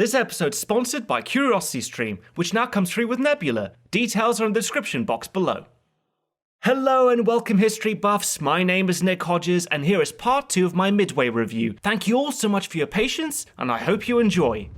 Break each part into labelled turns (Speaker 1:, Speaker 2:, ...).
Speaker 1: This episode's sponsored by CuriosityStream, which now comes free with Nebula. Details are in the description box below. Hello and welcome history buffs, my name is Nick Hodges and here is part 2 of my Midway review. Thank you all so much for your patience and I hope you enjoy.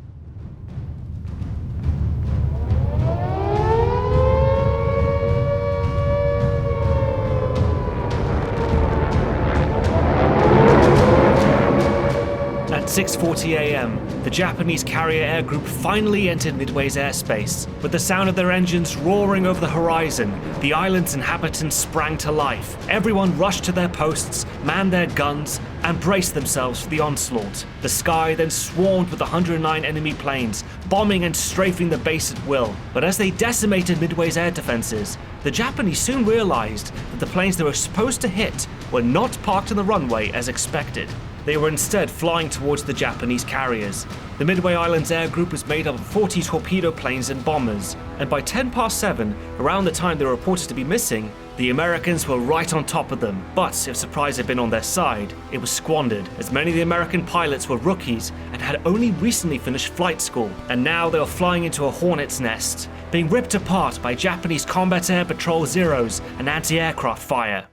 Speaker 1: At 6:40 a.m, the Japanese carrier air group finally entered Midway's airspace. With the sound of their engines roaring over the horizon, the island's inhabitants sprang to life. Everyone rushed to their posts, manned their guns, and braced themselves for the onslaught. The sky then swarmed with 109 enemy planes, bombing and strafing the base at will. But as they decimated Midway's air defenses, the Japanese soon realized that the planes they were supposed to hit were not parked on the runway as expected. They were instead flying towards the Japanese carriers. The Midway Islands air group was made up of 40 torpedo planes and bombers, and by 7:10, around the time they were reported to be missing, the Americans were right on top of them. But if surprise had been on their side, it was squandered, as many of the American pilots were rookies and had only recently finished flight school, and now they were flying into a hornet's nest, being ripped apart by Japanese Combat Air Patrol Zeros and anti-aircraft fire.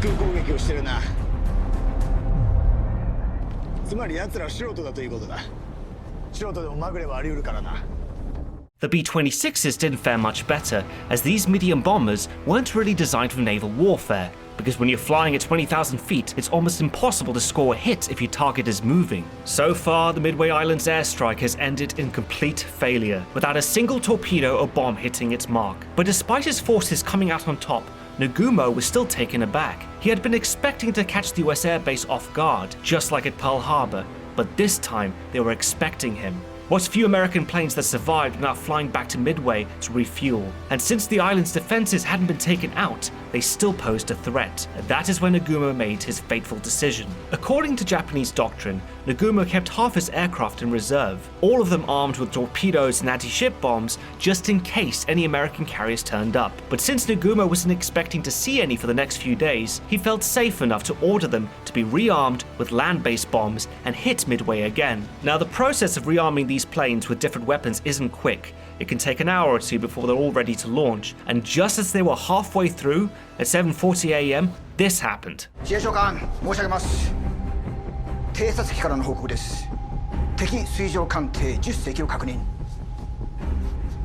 Speaker 2: 空攻撃をしてるな。つまり奴ら素人だということだ。素人でもまぐれはあり得るからな。
Speaker 1: The B-26s didn't fare much better, as these medium bombers weren't really designed for naval warfare, because when you're flying at 20,000 feet, it's almost impossible to score a hit if your target is moving. So far, the Midway Islands airstrike has ended in complete failure, without a single torpedo or bomb hitting its mark. But despite his forces coming out on top, Nagumo was still taken aback. He had been expecting to catch the US airbase off guard, just like at Pearl Harbor, but this time they were expecting him. What few American planes that survived were now flying back to Midway to refuel, and since the island's defenses hadn't been taken out, they still posed a threat, and that is when Nagumo made his fateful decision. According to Japanese doctrine, Nagumo kept half his aircraft in reserve, all of them armed with torpedoes and anti-ship bombs just in case any American carriers turned up. But since Nagumo wasn't expecting to see any for the next few days, he felt safe enough to order them to be rearmed with land-based bombs and hit Midway again. Now the process of rearming these planes with different weapons isn't quick. It can take an hour or two before they're all ready to launch, and just as they were halfway through, at 7:40 a.m, this happened.
Speaker 2: 司令長官、申し上げます。偵察機からの報告です。敵水上艦艇10隻を確認。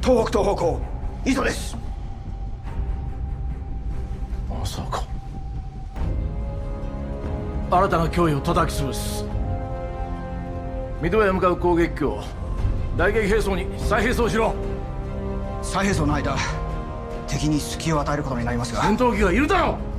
Speaker 2: 東北東方向、以上です。
Speaker 3: まさか。新たな脅威を叩き潰す。ミッドウェイへ向かう攻撃機を雷撃兵装に再兵装しろ。
Speaker 2: 再兵装の間、敵に隙を与えることになりますが。
Speaker 3: 戦闘機がいるだろう。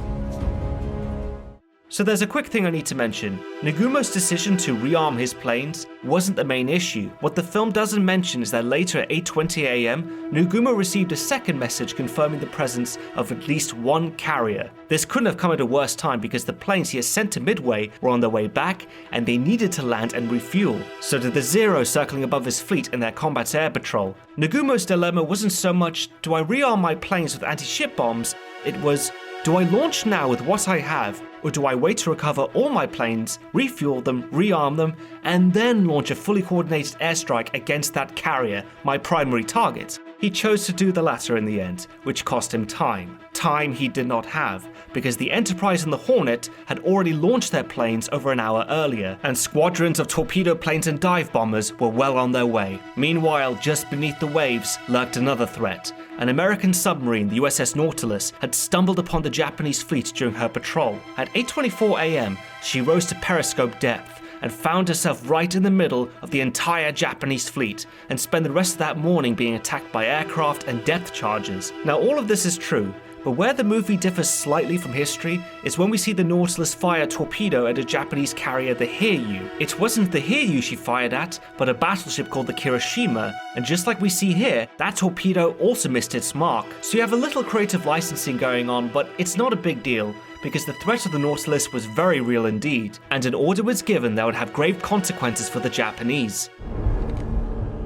Speaker 1: So there's a quick thing I need to mention. Nagumo's decision to rearm his planes wasn't the main issue. What the film doesn't mention is that later at 8:20 a.m, Nagumo received a second message confirming the presence of at least one carrier. This couldn't have come at a worse time because the planes he has sent to Midway were on their way back and they needed to land and refuel. So to the Zeros circling above his fleet in their combat air patrol, Nagumo's dilemma wasn't so much, do I rearm my planes with anti-ship bombs? It was, do I launch now with what I have, or do I wait to recover all my planes, refuel them, rearm them, and then launch a fully coordinated airstrike against that carrier, my primary target? He chose to do the latter in the end, which cost him time. Time he did not have, because the Enterprise and the Hornet had already launched their planes over an hour earlier, and squadrons of torpedo planes and dive bombers were well on their way. Meanwhile, just beneath the waves lurked another threat. An American submarine, the USS Nautilus, had stumbled upon the Japanese fleet during her patrol. At 8:24 a.m, she rose to periscope depth and found herself right in the middle of the entire Japanese fleet and spent the rest of that morning being attacked by aircraft and depth charges. Now all of this is true, but where the movie differs slightly from history is when we see the Nautilus fire a torpedo at a Japanese carrier, the Hiryu. It wasn't the Hiryu she fired at, but a battleship called the Kirishima, and just like we see here, that torpedo also missed its mark. So you have a little creative licensing going on, but it's not a big deal, because the threat of the Nautilus was very real indeed, and an order was given that would have grave consequences for the Japanese.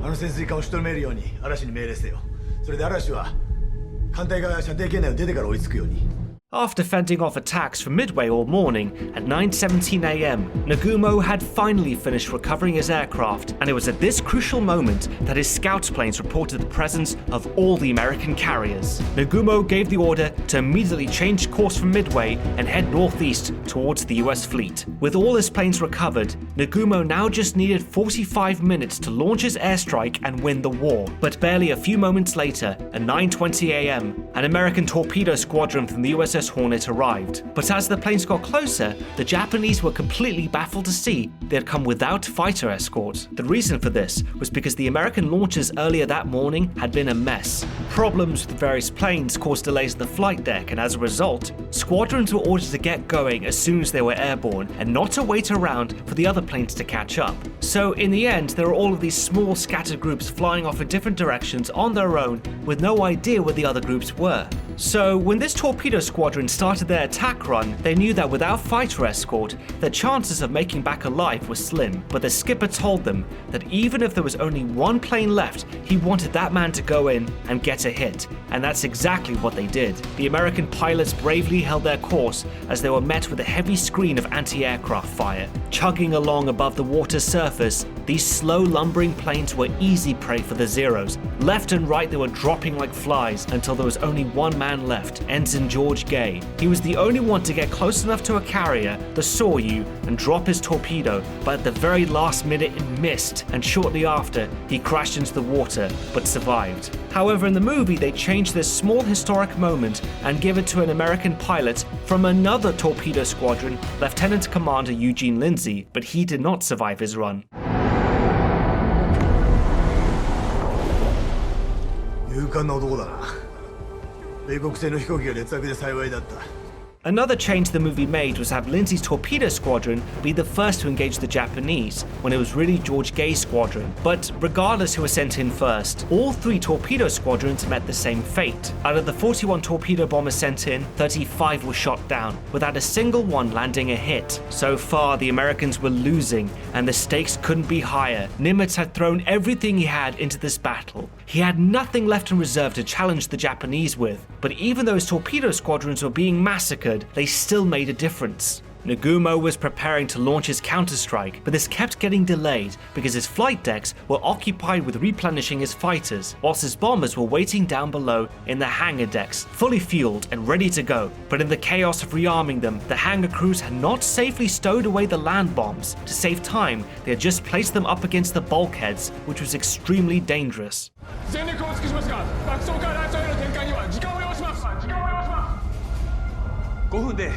Speaker 2: あの潜水艦を仕留めるように嵐に命令せよ。それで嵐は艦隊が射程圏内を出てから追いつくように。
Speaker 1: After fending off attacks from Midway all morning, at 9:17 a.m, Nagumo had finally finished recovering his aircraft, and it was at this crucial moment that his scout planes reported the presence of all the American carriers. Nagumo gave the order to immediately change course from Midway and head northeast towards the US fleet. With all his planes recovered, Nagumo now just needed 45 minutes to launch his airstrike and win the war. But barely a few moments later, at 9:20 a.m, an American torpedo squadron from the USS Hornet arrived. But as the planes got closer, the Japanese were completely baffled to see they had come without fighter escort. The reason for this was because the American launches earlier that morning had been a mess. Problems with various planes caused delays at the flight deck, and as a result, squadrons were ordered to get going as soon as they were airborne and not to wait around for the other planes to catch up. So in the end, there were all of these small scattered groups flying off in different directions on their own with no idea where the other groups were. So when this torpedo squadron started their attack run, they knew that without fighter escort, their chances of making back alive were slim. But the skipper told them that even if there was only one plane left, he wanted that man to go in and get a hit. And that's exactly what they did. The American pilots bravely held their course as they were met with a heavy screen of anti-aircraft fire. Chugging along above the water's surface, these slow lumbering planes were easy prey for the Zeros. Left and right they were dropping like flies until there was only one man left, Ensign George Gay. He was the only one to get close enough to a carrier, the Soryu, and drop his torpedo, but at the very last minute it missed, and shortly after he crashed into the water, but survived. However, in the movie they changed this small historic moment and give it to an American pilot from another torpedo squadron, Lieutenant Commander Eugene Lindsay, but he did not survive his run. Another change the movie made was have Lindsay's torpedo squadron be the first to engage the Japanese, when it was really George Gay's squadron. But regardless who was sent in first, all three torpedo squadrons met the same fate. Out of the 41 torpedo bombers sent in, 35 were shot down, without a single one landing a hit. So far, the Americans were losing, and the stakes couldn't be higher. Nimitz had thrown everything he had into this battle. He had nothing left in reserve to challenge the Japanese with, but even though his torpedo squadrons were being massacred, they still made a difference. Nagumo was preparing to launch his counterstrike, but this kept getting delayed because his flight decks were occupied with replenishing his fighters, whilst his bombers were waiting down below in the hangar decks, fully fueled and ready to go. But in the chaos of rearming them, the hangar crews had not safely stowed away the land bombs. To save time, they had just placed them up against the bulkheads, which was extremely dangerous.
Speaker 4: 5分で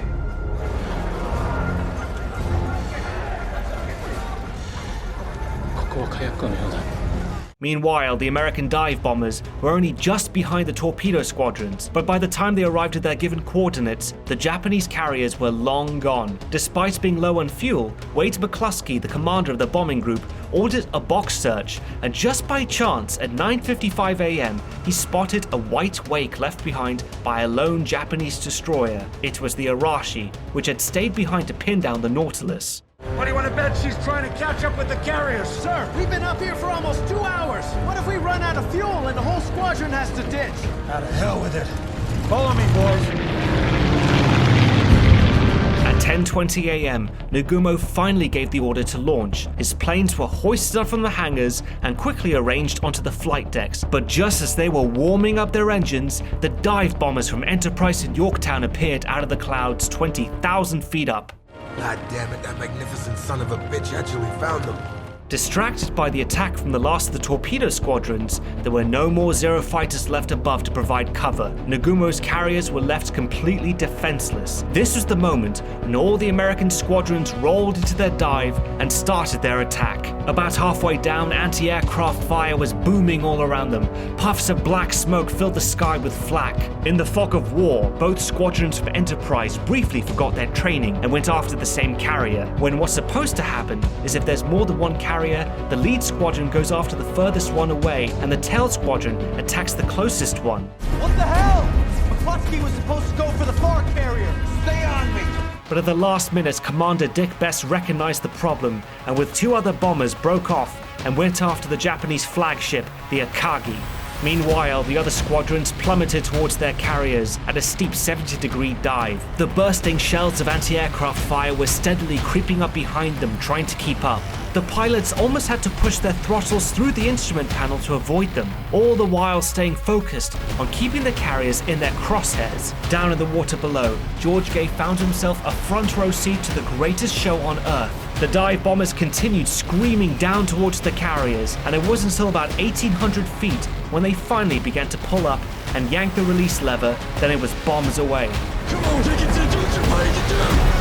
Speaker 4: ここは火薬庫のようだ
Speaker 1: Meanwhile, the American dive bombers were only just behind the torpedo squadrons, but by the time they arrived at their given coordinates, the Japanese carriers were long gone. Despite being low on fuel, Wade McCluskey, the commander of the bombing group, ordered a box search, and just by chance, at 9:55 a.m, he spotted a white wake left behind by a lone Japanese destroyer. It was the Arashi, which had stayed behind to pin down the Nautilus.
Speaker 3: What do you want to bet she's trying to catch up with the carriers?
Speaker 5: Sir, we've been up here for almost 2 hours. What if we run out of fuel and the whole squadron has to ditch?
Speaker 3: Out of hell with it. Follow me, boys.
Speaker 1: At 10:20 a.m, Nagumo finally gave the order to launch. His planes were hoisted up from the hangars and quickly arranged onto the flight decks. But just as they were warming up their engines, the dive bombers from Enterprise in Yorktown appeared out of the clouds 20,000 feet up.
Speaker 6: God damn it, that magnificent son of a bitch actually found them.
Speaker 1: Distracted by the attack from the last of the torpedo squadrons, there were no more Zero fighters left above to provide cover. Nagumo's carriers were left completely defenseless. This was the moment when all the American squadrons rolled into their dive and started their attack. About halfway down, anti-aircraft fire was booming all around them. Puffs of black smoke filled the sky with flak. In the fog of war, both squadrons of Enterprise briefly forgot their training and went after the same carrier, when what's supposed to happen is if there's more than one carrier, the lead squadron goes after the furthest one away, and the tail squadron attacks the closest one.
Speaker 5: What the hell? McCluskey was supposed to go for the far carrier. Stay on me.
Speaker 1: But at the last minute, Commander Dick Best recognized the problem, and with two other bombers broke off and went after the Japanese flagship, the Akagi. Meanwhile, the other squadrons plummeted towards their carriers at a steep 70-degree dive. The bursting shells of anti-aircraft fire were steadily creeping up behind them, trying to keep up. The pilots almost had to push their throttles through the instrument panel to avoid them, all the while staying focused on keeping the carriers in their crosshairs. Down in the water below, George Gay found himself a front row seat to the greatest show on Earth. The dive bombers continued screaming down towards the carriers, and it wasn't until about 1,800 feet when they finally began to pull up and yank the release lever, then it was bombs away.
Speaker 6: Come on, take it down, take it down!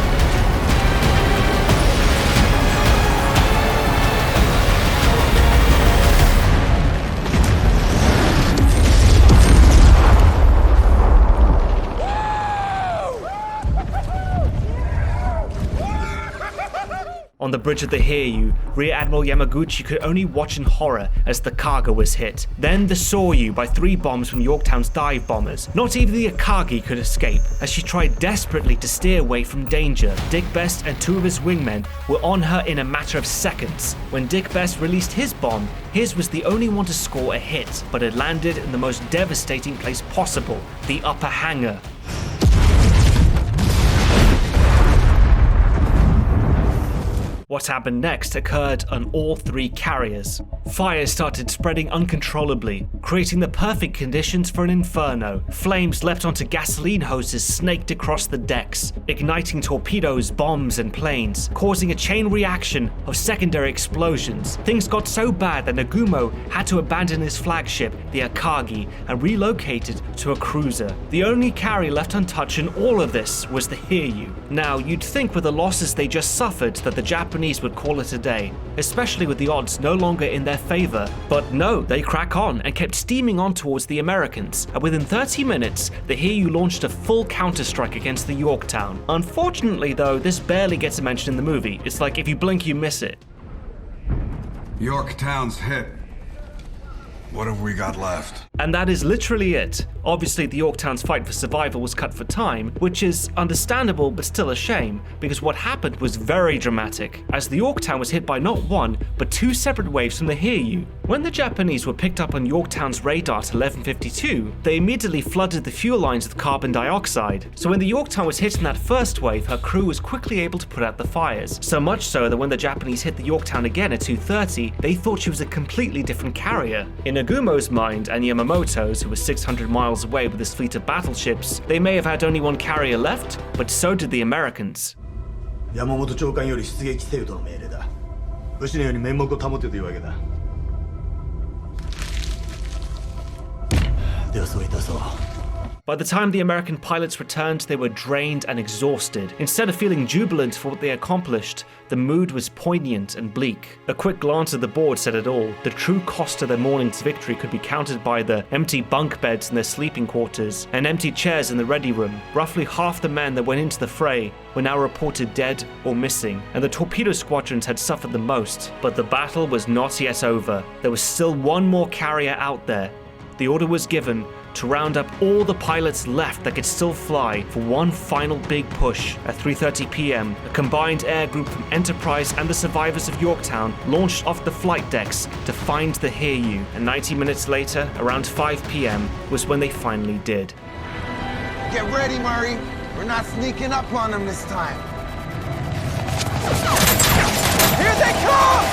Speaker 1: On the bridge of the Hiryu, Rear Admiral Yamaguchi could only watch in horror as the cargo was hit. Then the Soryu by 3 bombs from Yorktown's dive bombers. Not even the Akagi could escape, as she tried desperately to steer away from danger. Dick Best and 2 of his wingmen were on her in a matter of seconds. When Dick Best released his bomb, his was the only one to score a hit, but it landed in the most devastating place possible, the upper hangar. What happened next occurred on all 3 carriers. Fire started spreading uncontrollably, creating the perfect conditions for an inferno. Flames leapt onto gasoline hoses snaked across the decks, igniting torpedoes, bombs, and planes, causing a chain reaction of secondary explosions. Things got so bad that Nagumo had to abandon his flagship, the Akagi, and relocated to a cruiser. The only carrier left untouched in all of this was the Hiryu. Now, you'd think with the losses they just suffered that the Japanese would call it a day, especially with the odds no longer in their favor. But no, they crack on and kept steaming on towards the Americans, and within 30 minutes, the Hiryu launched a full counterstrike against the Yorktown. Unfortunately though, this barely gets a mention in the movie. It's like if you blink you miss it.
Speaker 7: Yorktown's hit. What have we got left?
Speaker 1: And that is literally it. Obviously, the Yorktown's fight for survival was cut for time, which is understandable but still a shame, because what happened was very dramatic, as the Yorktown was hit by not 1, but 2 separate waves from the Hiryu. When the Japanese were picked up on Yorktown's radar at 11:52, they immediately flooded the fuel lines with carbon dioxide. So when the Yorktown was hit in that first wave, her crew was quickly able to put out the fires. So much so that when the Japanese hit the Yorktown again at 2:30, they thought she was a completely different carrier. In Nagumo's mind and Yamamoto's, who was 600 miles away with his fleet of battleships, they may have had only 1 carrier left, but so did the Americans.
Speaker 8: 山本長官より出撃せよとの命令だ。武士のように面目を保てというわけだ。ではそういたそう。
Speaker 1: By the time the American pilots returned, they were drained and exhausted. Instead of feeling jubilant for what they accomplished, the mood was poignant and bleak. A quick glance at the board said it all. The true cost of their morning's victory could be counted by the empty bunk beds in their sleeping quarters and empty chairs in the ready room. Roughly half the men that went into the fray were now reported dead or missing, and the torpedo squadrons had suffered the most. But the battle was not yet over. There was still 1 more carrier out there. The order was given to round up all the pilots left that could still fly for one final big push. At 3:30 p.m., a combined air group from Enterprise and the survivors of Yorktown launched off the flight decks to find the Hiryu, and 90 minutes later, around 5 p.m., was when they finally did.
Speaker 6: Get ready, Murray. We're not sneaking up on them this time. Here they come!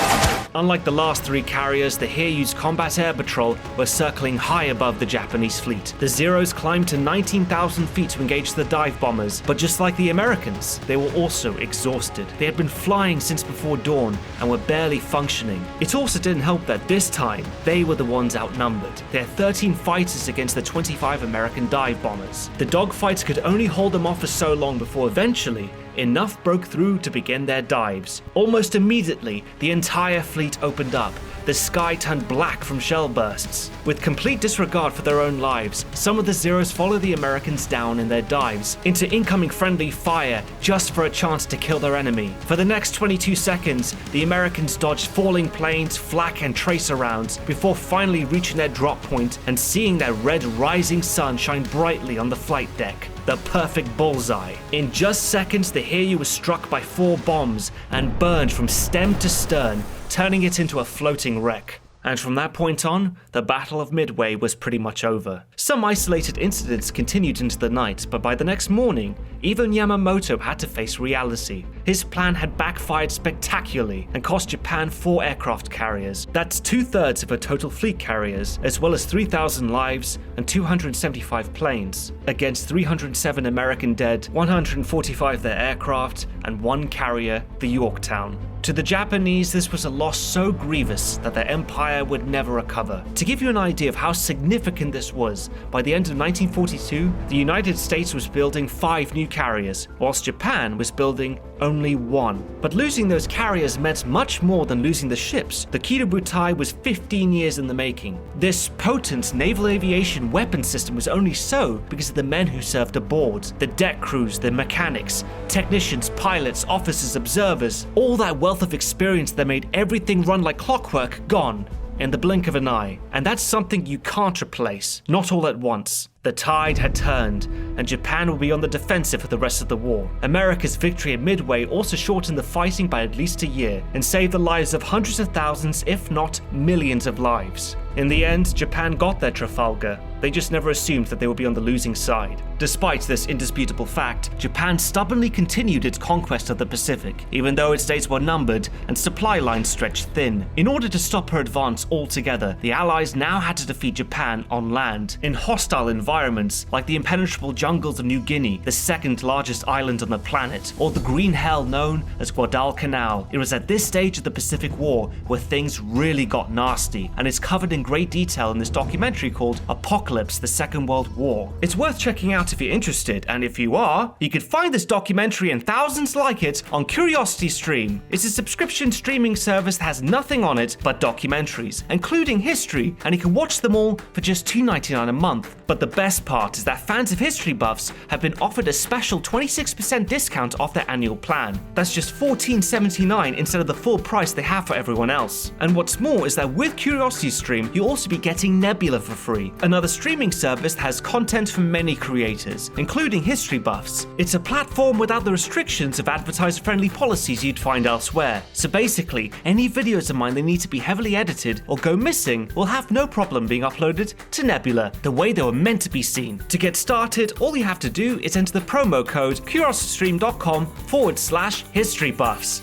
Speaker 1: Unlike the last 3 carriers, the Hiryu's combat air patrol were circling high above the Japanese fleet. The Zeros climbed to 19,000 feet to engage the dive bombers, but just like the Americans, they were also exhausted. They had been flying since before dawn and were barely functioning. It also didn't help that this time, they were the ones outnumbered. They had 13 fighters against the 25 American dive bombers. The dogfights could only hold them off for so long before eventually, enough broke through to begin their dives. Almost immediately, the entire fleet opened up. The sky turned black from shell bursts. With complete disregard for their own lives, some of the Zeros followed the Americans down in their dives into incoming friendly fire just for a chance to kill their enemy. For the next 22 seconds, the Americans dodged falling planes, flak and tracer rounds before finally reaching their drop point and seeing that red rising sun shine brightly on the flight deck. The perfect bullseye. In just seconds, the Hiryu was struck by 4 bombs and burned from stem to stern, turning it into a floating wreck. And from that point on, the Battle of Midway was pretty much over. Some isolated incidents continued into the night, but by the next morning, even Yamamoto had to face reality. His plan had backfired spectacularly and cost Japan 4 aircraft carriers. That's 2/3 of her total fleet carriers, as well as 3,000 lives and 275 planes, against 307 American dead, 145 their aircraft, and 1 carrier, the Yorktown. To the Japanese, this was a loss so grievous that their empire would never recover. To give you an idea of how significant this was, by the end of 1942, the United States was building 5 new carriers, whilst Japan was building only 1. But losing those carriers meant much more than losing the ships. The Kido-Butai was 15 years in the making. This potent naval aviation weapon system was only so because of the men who served aboard. The deck crews, the mechanics, technicians, pilots, officers, observers, all that wealth of experience that made everything run like clockwork gone in the blink of an eye. And that's something you can't replace, not all at once. The tide had turned, and Japan would be on the defensive for the rest of the war. America's victory at Midway also shortened the fighting by at least a year, and saved the lives of hundreds of thousands, if not millions of lives. In the end, Japan got their Trafalgar. They just never assumed that they would be on the losing side. Despite this indisputable fact, Japan stubbornly continued its conquest of the Pacific, even though its days were numbered and supply lines stretched thin. In order to stop her advance altogether, the Allies now had to defeat Japan on land, in hostile environments like the impenetrable jungles of New Guinea, the second largest island on the planet, or the green hell known as Guadalcanal. It was at this stage of the Pacific War where things really got nasty, and it's covered in great detail in this documentary called Apocalypse: The Second World War. It's worth checking out if you're interested, and if you are, you can find this documentary and thousands like it on CuriosityStream. It's a subscription streaming service that has nothing on it but documentaries, including history, and you can watch them all for just $2.99 a month. But the best part is that fans of history buffs have been offered a special 26% discount off their annual plan. That's just $14.79 instead of the full price they have for everyone else. And what's more is that with CuriosityStream, you'll also be getting Nebula for free, another streaming service that has content from many creators, including history buffs. It's a platform without the restrictions of advertiser-friendly policies you'd find elsewhere. So basically, any videos of mine that need to be heavily edited or go missing will have no problem being uploaded to Nebula, the way they were meant to be seen. To get started, all you have to do is enter the promo code curiositystream.com/historybuffs.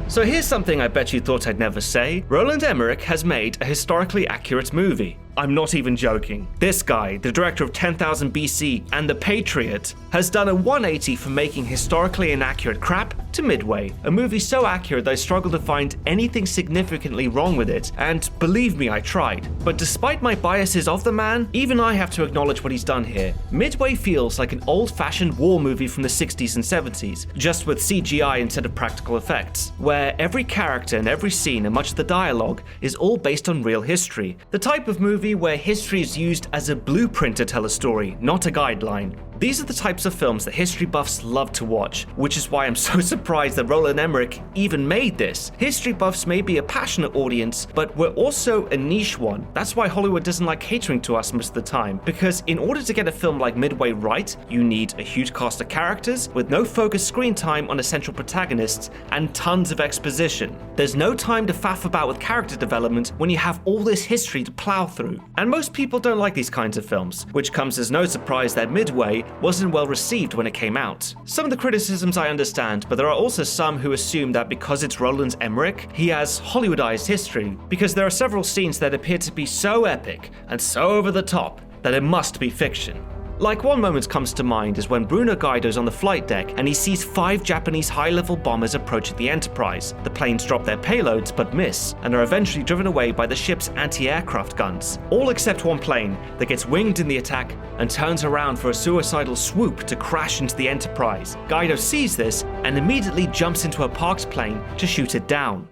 Speaker 1: So here's something I bet you thought I'd never say. Roland Emmerich has made a historically accurate movie. I'm not even joking. This guy, the director of 10,000 BC and The Patriot, has done a 180 from making historically inaccurate crap to Midway, a movie so accurate that I struggled to find anything significantly wrong with it, and believe me, I tried. But despite my biases of the man, even I have to acknowledge what he's done here. Midway feels like an old-fashioned war movie from the 60s and 70s, just with CGI instead of practical effects, where every character and every scene and much of the dialogue is all based on real history. The type of movie where history is used as a blueprint to tell a story, not a guideline. These are the types of films that history buffs love to watch, which is why I'm so surprised that Roland Emmerich even made this. History buffs may be a passionate audience, but we're also a niche one. That's why Hollywood doesn't like catering to us most of the time, because in order to get a film like Midway right, you need a huge cast of characters with no focused screen time on essential protagonists and tons of exposition. There's no time to faff about with character development when you have all this history to plow through. And most people don't like these kinds of films, which comes as no surprise that Midway wasn't well received when it came out. Some of the criticisms I understand, but there are also some who assume that because it's Roland Emmerich, he has Hollywoodized history, because there are several scenes that appear to be so epic and so over the top that it must be fiction. Like, one moment comes to mind is when Bruno Gaido's on the flight deck and he sees 5 Japanese high-level bombers approaching the Enterprise. The planes drop their payloads but miss, and are eventually driven away by the ship's anti-aircraft guns. All except one plane that gets winged in the attack and turns around for a suicidal swoop to crash into the Enterprise. Gaido sees this and immediately jumps into a parked plane to shoot it down.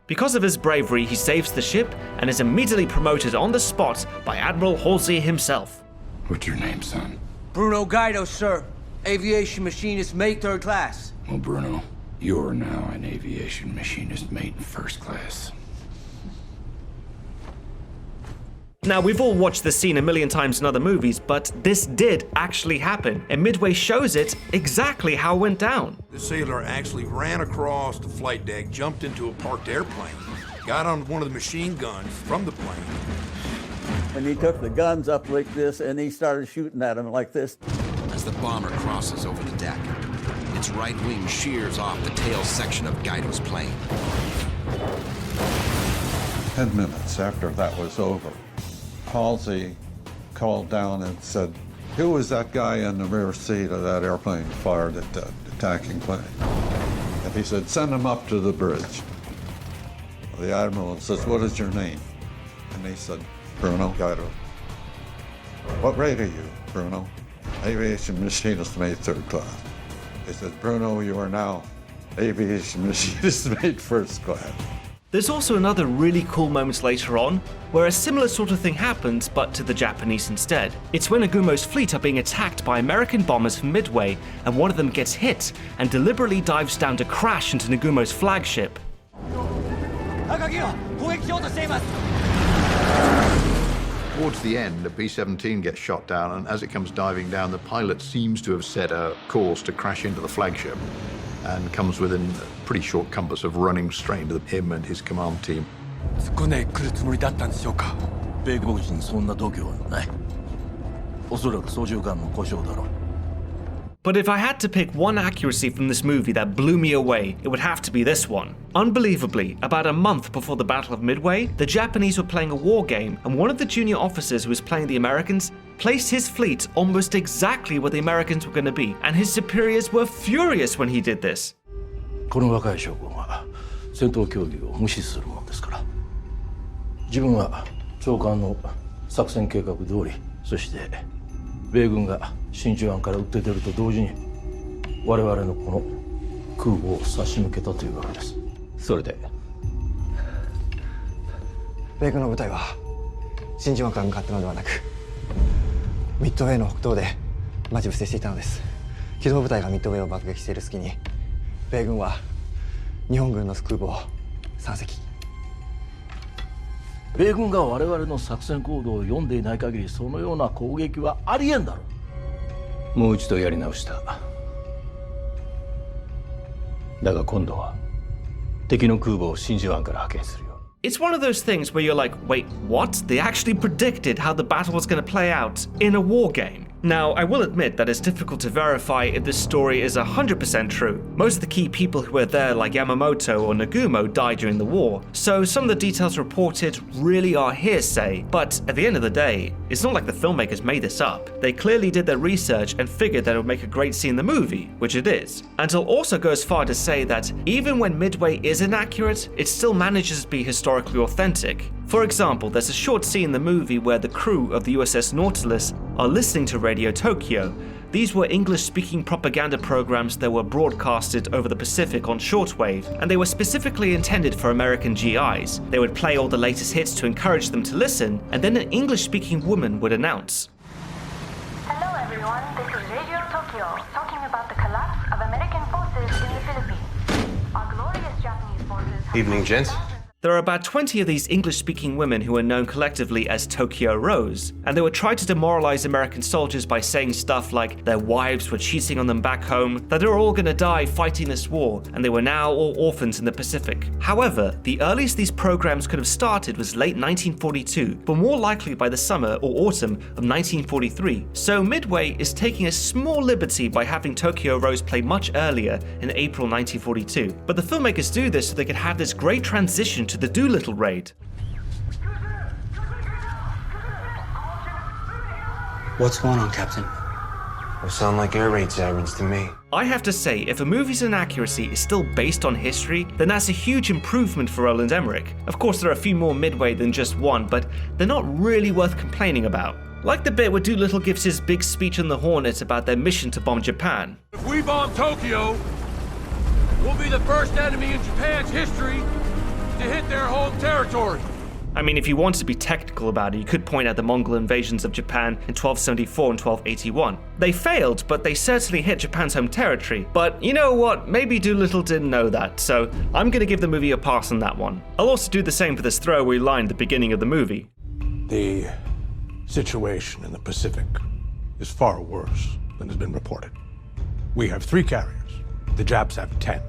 Speaker 1: Because of his bravery, he saves the ship and is immediately promoted on the spot by Admiral Halsey himself.
Speaker 7: What's your name, son?
Speaker 9: Bruno Gaido, sir. Aviation machinist, mate, 3rd class.
Speaker 7: Well, Bruno,
Speaker 9: You're now an aviation machinist mate in first class.
Speaker 1: Now, we've all watched this scene a million times in other movies, but this did actually happen, and Midway shows it exactly how it went down.
Speaker 7: The sailor actually ran across the flight deck, jumped into a parked airplane, got on one of the machine guns from the plane.
Speaker 10: And he took the guns up like this, and he started shooting at him like this.
Speaker 11: As the bomber crosses over the deck, its right wing shears off the tail section of Guido's plane.
Speaker 12: 10 minutes after that was over, Halsey called down and said, "Who was that guy in the rear seat of that airplane fired at the attacking plane?" And he said, "Send him up to the bridge." The admiral says, "What is your name?" And he said, "Bruno Guido." "What rate are you, Bruno?" "Aviation machinist mate third class." He said, "Bruno, you are now aviation machinist mate first class."
Speaker 1: There's also another really cool moment later on, where a similar sort of thing happens, but to the Japanese instead. It's when Nagumo's fleet are being attacked by American bombers from Midway, and one of them gets hit and deliberately dives down to crash into Nagumo's flagship.
Speaker 13: Towards the end, a B-17 gets shot down, and as it comes diving down, the pilot seems to have set a course to crash into the flagship, and comes within a pretty short compass of running straight into him and his command team.
Speaker 3: 突っ込んでくるつもりだったんでしょうか。米国人にそんな度胸はない。おそらく操縦桿の故障だろう。
Speaker 1: But if I had to pick one accuracy from this movie that blew me away, it would have to be this one. Unbelievably, about a month before the Battle of Midway, the Japanese were playing a war game, and one of the junior officers who was playing the Americans placed his fleet almost exactly where the Americans were going to be, and his superiors were furious when he did this.
Speaker 3: この若い将軍は戦闘競技を無視するものですから。自分は長官の作戦計画通り、そして米軍が真珠湾から撃って出ると同時に我々のこの空母を差し向けたというわけです。それで
Speaker 2: 米軍の部隊は真珠湾から向かったのではなくミッドウェイの北東で待ち伏せしていたのです。機動部隊がミッドウェイを爆撃している隙に米軍は日本軍の空母を3隻。
Speaker 3: 米軍が我々の作戦行動を読んでいない限りそのような攻撃はありえんだろう。もう一度やり直した。だが今度は敵の空母を真珠湾から派遣するよ。
Speaker 1: It's one of those things where you're like, wait, what? They actually predicted how the battle was going to play out in a war game. Now, I will admit that it's difficult to verify if this story is 100% true. Most of the key people who were there, like Yamamoto or Nagumo, died during the war, so some of the details reported really are hearsay. But at the end of the day, it's not like the filmmakers made this up. They clearly did their research and figured that it would make a great scene in the movie, which it is. And I'll also go as far to say that even when Midway is inaccurate, it still manages to be historically authentic. For example, there's a short scene in the movie where the crew of the USS Nautilus are listening to Radio Tokyo. These were English-speaking propaganda programs that were broadcasted over the Pacific on shortwave, and they were specifically intended for American GIs. They would play all the latest hits to encourage them to listen, and then an English-speaking woman would announce.
Speaker 14: Hello everyone, this is Radio Tokyo, talking about the collapse of American forces in the Philippines. Our glorious Japanese forces...
Speaker 15: Evening, gents.
Speaker 1: There are about 20 of these English-speaking women who are known collectively as Tokyo Rose, and they would try to demoralize American soldiers by saying stuff like their wives were cheating on them back home, that they were all gonna die fighting this war, and they were now all orphans in the Pacific. However, the earliest these programs could have started was late 1942, but more likely by the summer or autumn of 1943. So Midway is taking a small liberty by having Tokyo Rose play much earlier in April 1942. But the filmmakers do this so they could have this great transition to the Doolittle raid.
Speaker 15: What's going on, Captain? Those sound like air raid sirens to me.
Speaker 1: I have to say, if a movie's inaccuracy is still based on history, then that's a huge improvement for Roland Emmerich. Of course, there are a few more Midway than just one, but they're not really worth complaining about. Like the bit where Doolittle gives his big speech on the Hornet about their mission to bomb Japan.
Speaker 3: If we bomb Tokyo, we'll be the first enemy in Japan's history to hit their home territory.
Speaker 1: I mean, if you wanted to be technical about it, you could point out the Mongol invasions of Japan in 1274 and 1281. They failed, but they certainly hit Japan's home territory. But you know what? Maybe Doolittle didn't know that, so I'm going to give the movie a pass on that one. I'll also do the same for this throwaway line at the beginning of the movie.
Speaker 16: The situation in the Pacific is far worse than has been reported. We have 3 carriers. The Japs have 10.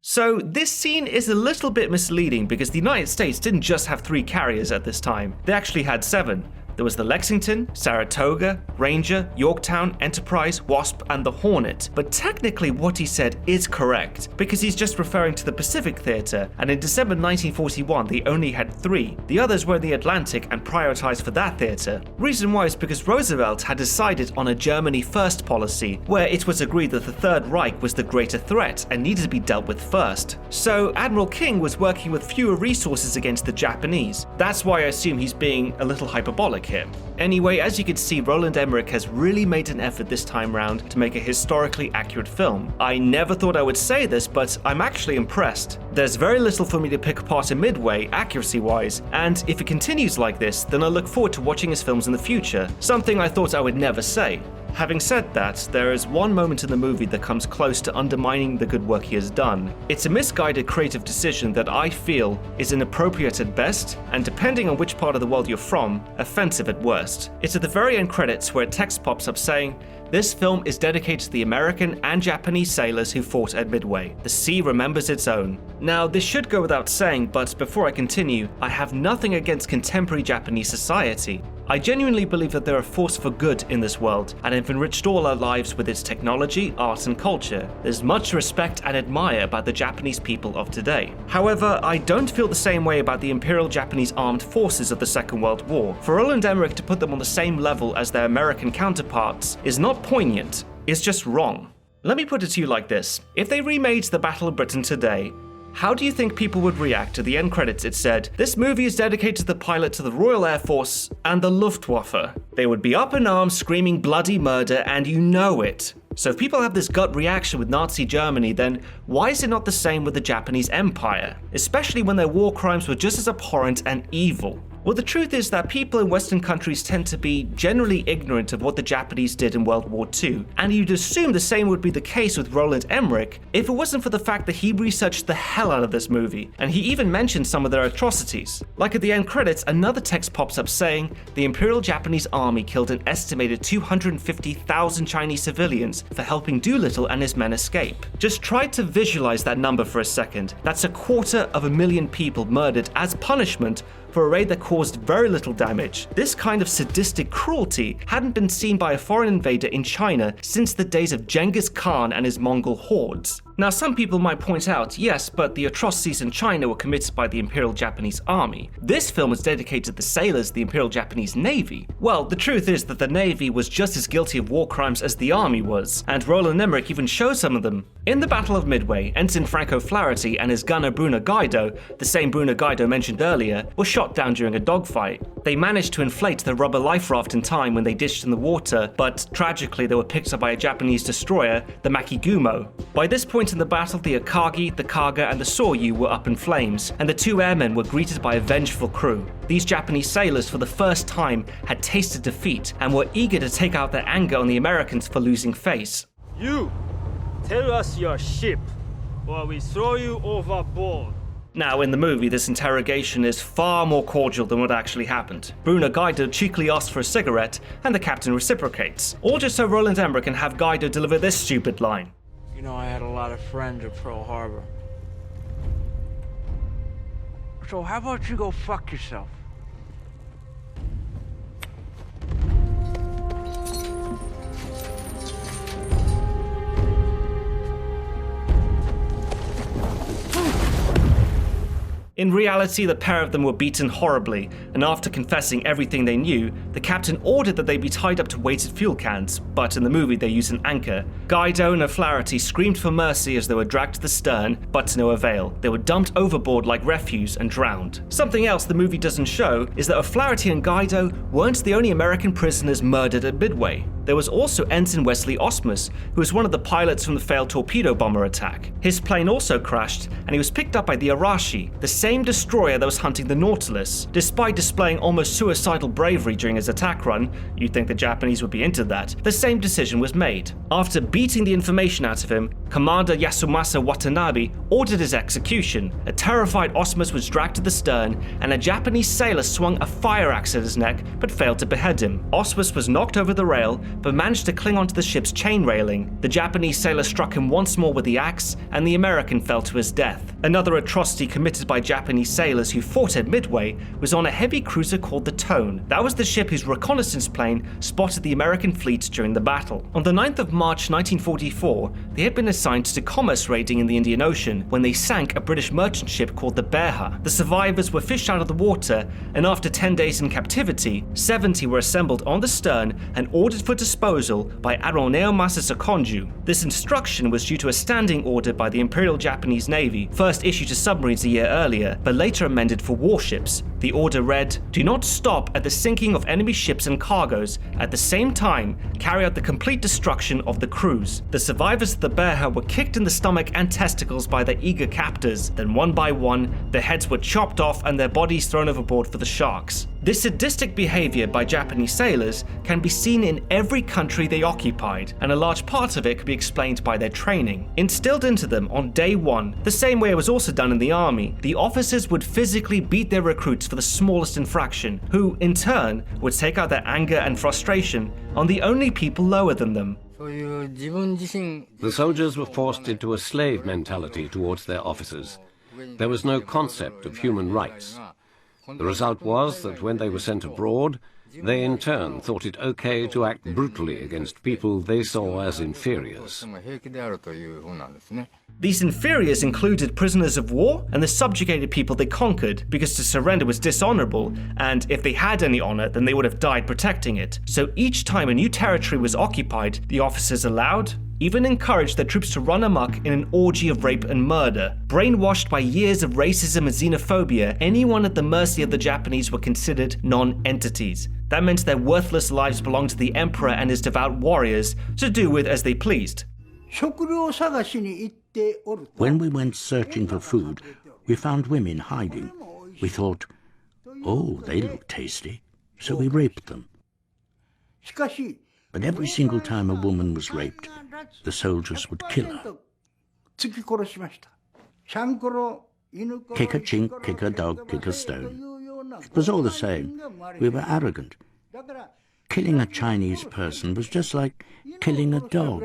Speaker 1: So this scene is a little bit misleading because the United States didn't just have 3 carriers at this time. They actually had 7. There was the Lexington, Saratoga, Ranger, Yorktown, Enterprise, Wasp, and the Hornet. But technically what he said is correct, because he's just referring to the Pacific Theater, and in December 1941 they only had 3. The others were in the Atlantic and prioritized for that theater. Reason why is because Roosevelt had decided on a Germany first policy, where it was agreed that the Third Reich was the greater threat and needed to be dealt with first. So Admiral King was working with fewer resources against the Japanese. That's why I assume he's being a little hyperbolic here. Anyway, as you can see, Roland Emmerich has really made an effort this time round to make a historically accurate film. I never thought I would say this, but I'm actually impressed. There's very little for me to pick apart in Midway, accuracy-wise, and if it continues like this, then I look forward to watching his films in the future, something I thought I would never say. Having said that, there is one moment in the movie that comes close to undermining the good work he has done. It's a misguided creative decision that I feel is inappropriate at best, and depending on which part of the world you're from, offensive at worst. It's at the very end credits where a text pops up saying, "This film is dedicated to the American and Japanese sailors who fought at Midway. The sea remembers its own." Now, this should go without saying, but before I continue, I have nothing against contemporary Japanese society. I genuinely believe that they're a force for good in this world, and have enriched all our lives with its technology, art, and culture. There's much to respect and admire about the Japanese people of today. However, I don't feel the same way about the Imperial Japanese Armed Forces of the Second World War. For Roland Emmerich to put them on the same level as their American counterparts is not poignant, it's just wrong. Let me put it to you like this. If they remade the Battle of Britain today, how do you think people would react to the end credits? It said, "This movie is dedicated to the pilot to the Royal Air Force and the Luftwaffe." They would be up in arms screaming bloody murder, and you know it. So if people have this gut reaction with Nazi Germany, then why is it not the same with the Japanese Empire? Especially when their war crimes were just as abhorrent and evil. Well, the truth is that people in Western countries tend to be generally ignorant of what the Japanese did in World War II, and you'd assume the same would be the case with Roland Emmerich if it wasn't for the fact that he researched the hell out of this movie, and he even mentioned some of their atrocities. Like at the end credits, another text pops up saying, "The Imperial Japanese Army killed an estimated 250,000 Chinese civilians for helping Doolittle and his men escape." Just try to visualize that number for a second. That's 250,000 people murdered as punishment for a raid that caused very little damage. This kind of sadistic cruelty hadn't been seen by a foreign invader in China since the days of Genghis Khan and his Mongol hordes. Now, some people might point out, yes, but the atrocities in China were committed by the Imperial Japanese Army. This film is dedicated to the sailors of the Imperial Japanese Navy. Well, the truth is that the Navy was just as guilty of war crimes as the Army was, and Roland Emmerich even shows some of them. In the Battle of Midway, Ensign Franco Flaherty and his gunner Bruno Gaido, the same Bruno Gaido mentioned earlier, were shot down during a dogfight. They managed to inflate the rubber life raft in time when they ditched in the water, but tragically they were picked up by a Japanese destroyer, the Makigumo. By this point in the battle, the Akagi, the Kaga, and the Soryu were up in flames, and the 2 airmen were greeted by a vengeful crew. These Japanese sailors, for the first time, had tasted defeat and were eager to take out their anger on the Americans for losing face.
Speaker 17: "You, tell us your ship, or we throw you overboard."
Speaker 1: Now, in the movie, this interrogation is far more cordial than what actually happened. Bruno Gaido cheekily asks for a cigarette, and the captain reciprocates. All just so Roland Emmerich can have Gaido deliver this stupid line.
Speaker 15: "You know, I had a lot of friends at Pearl Harbor. So how about you go fuck yourself?"
Speaker 1: In reality, the pair of them were beaten horribly, and after confessing everything they knew, the captain ordered that they be tied up to weighted fuel cans, but in the movie they use an anchor. Gaido and O'Flaherty screamed for mercy as they were dragged to the stern, but to no avail. They were dumped overboard like refuse and drowned. Something else the movie doesn't show is that O'Flaherty and Gaido weren't the only American prisoners murdered at Midway. There was also Ensign Wesley Osmus, who was one of the pilots from the failed torpedo bomber attack. His plane also crashed, and he was picked up by the Arashi, the same destroyer that was hunting the Nautilus. Despite displaying almost suicidal bravery during his attack run, you'd think the Japanese would be into that, the same decision was made. After beating the information out of him, Commander Yasumasa Watanabe ordered his execution. A terrified Osmus was dragged to the stern, and a Japanese sailor swung a fire axe at his neck but failed to behead him. Osmus was knocked over the rail but managed to cling onto the ship's chain railing. The Japanese sailor struck him once more with the axe, and the American fell to his death. Another atrocity committed by Japanese sailors who fought at Midway was on a heavy cruiser called the Tone. That was the ship whose reconnaissance plane spotted the American fleet during the battle. On the 9th of March 1944, they had been assigned to commerce raiding in the Indian Ocean when they sank a British merchant ship called the Bearha. The survivors were fished out of the water, and after 10 days in captivity, 70 were assembled on the stern and ordered for disposal by Admiral Naomasa Sakonju. This instruction was due to a standing order by the Imperial Japanese Navy, first issued to submarines a year earlier, but later amended for warships. The order read, "Do not stop at the sinking of enemy ships and cargoes. At the same time, carry out the complete destruction of the crews." The survivors of the Bearha were kicked in the stomach and testicles by their eager captors. Then one by one, their heads were chopped off and their bodies thrown overboard for the sharks. This sadistic behavior by Japanese sailors can be seen in every country they occupied, and a large part of it could be explained by their training. Instilled into them on day one, the same way it was also done in the army, the officers would physically beat their recruits for the smallest infraction, who, in turn, would take out their anger and frustration on the only people lower than them.
Speaker 18: The soldiers were forced into a slave mentality towards their officers. There was no concept of human rights. The result was that when they were sent abroad, they in turn thought it okay to act brutally against people they saw as inferiors.
Speaker 1: These inferiors included prisoners of war and the subjugated people they conquered, because to surrender was dishonorable, and if they had any honor, then they would have died protecting it. So each time a new territory was occupied, the officers allowed, even encouraged their troops to run amok in an orgy of rape and murder. Brainwashed by years of racism and xenophobia, anyone at the mercy of the Japanese were considered non-entities. That meant their worthless lives belonged to the emperor and his devout warriors to do with as they pleased.
Speaker 19: When we went searching for food, we found women hiding. We thought, oh, they look tasty, so we raped them. But every single time a woman was raped, the soldiers would kill her. Kick a chink, kick a dog, kick a stone. It was all the same. We were arrogant. Killing a Chinese person was just like killing a dog.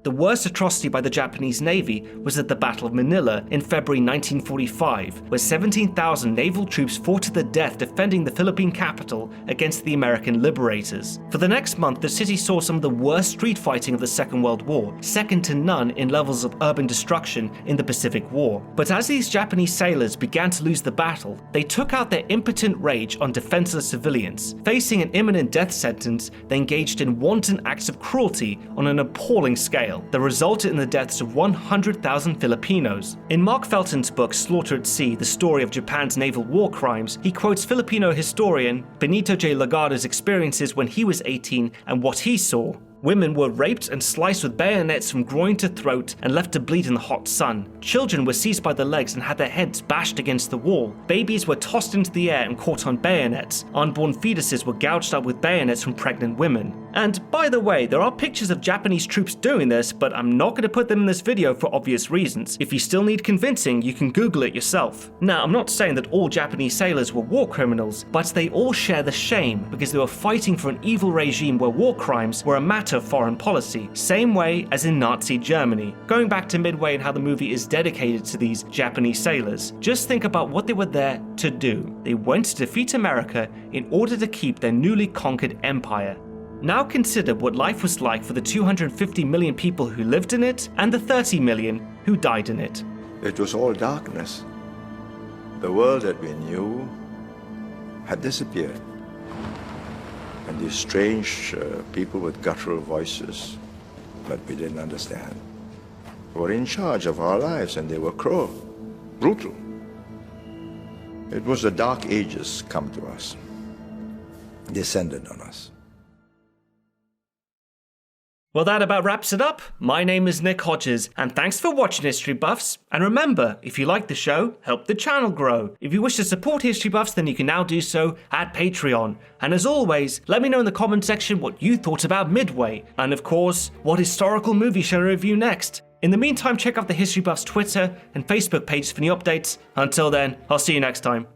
Speaker 1: The worst atrocity by the Japanese Navy was at the Battle of Manila in February 1945, where 17,000 naval troops fought to the death defending the Philippine capital against the American liberators. For the next month, the city saw some of the worst street fighting of the Second World War, second to none in levels of urban destruction in the Pacific War. But as these Japanese sailors began to lose the battle, they took out their impotent rage on defenseless civilians. Facing an imminent death sentence, they engaged in wanton acts of cruelty on an appalling scale that resulted in the deaths of 100,000 Filipinos. In Mark Felton's book Slaughter at Sea, the story of Japan's naval war crimes, he quotes Filipino historian Benito J. Lagardo's experiences when he was 18 and what he saw. Women were raped and sliced with bayonets from groin to throat and left to bleed in the hot sun. Children were seized by the legs and had their heads bashed against the wall. Babies were tossed into the air and caught on bayonets. Unborn fetuses were gouged up with bayonets from pregnant women. And by the way, there are pictures of Japanese troops doing this, but I'm not going to put them in this video for obvious reasons. If you still need convincing, you can Google it yourself. Now, I'm not saying that all Japanese sailors were war criminals, but they all share the shame because they were fighting for an evil regime where war crimes were a matter of foreign policy, same way as in Nazi Germany. Going back to Midway and how the movie is dedicated to these Japanese sailors, just think about what they were there to do. They went to defeat America in order to keep their newly conquered empire. Now consider what life was like for the 250 million people who lived in it and the 30 million who died in it.
Speaker 20: It was all darkness. The world that we knew had disappeared. And these strange people with guttural voices that we didn't understand were in charge of our lives, and they were cruel, brutal. It was the dark ages come to us, descended on us.
Speaker 1: Well, that about wraps it up. My name is Nick Hodges, and thanks for watching History Buffs. And remember, if you like the show, help the channel grow. If you wish to support History Buffs, then you can now do so at Patreon. And as always, let me know in the comment section what you thought about Midway, and of course, what historical movie shall I review next. In the meantime, check out the History Buffs Twitter and Facebook pages for new updates. Until then, I'll see you next time.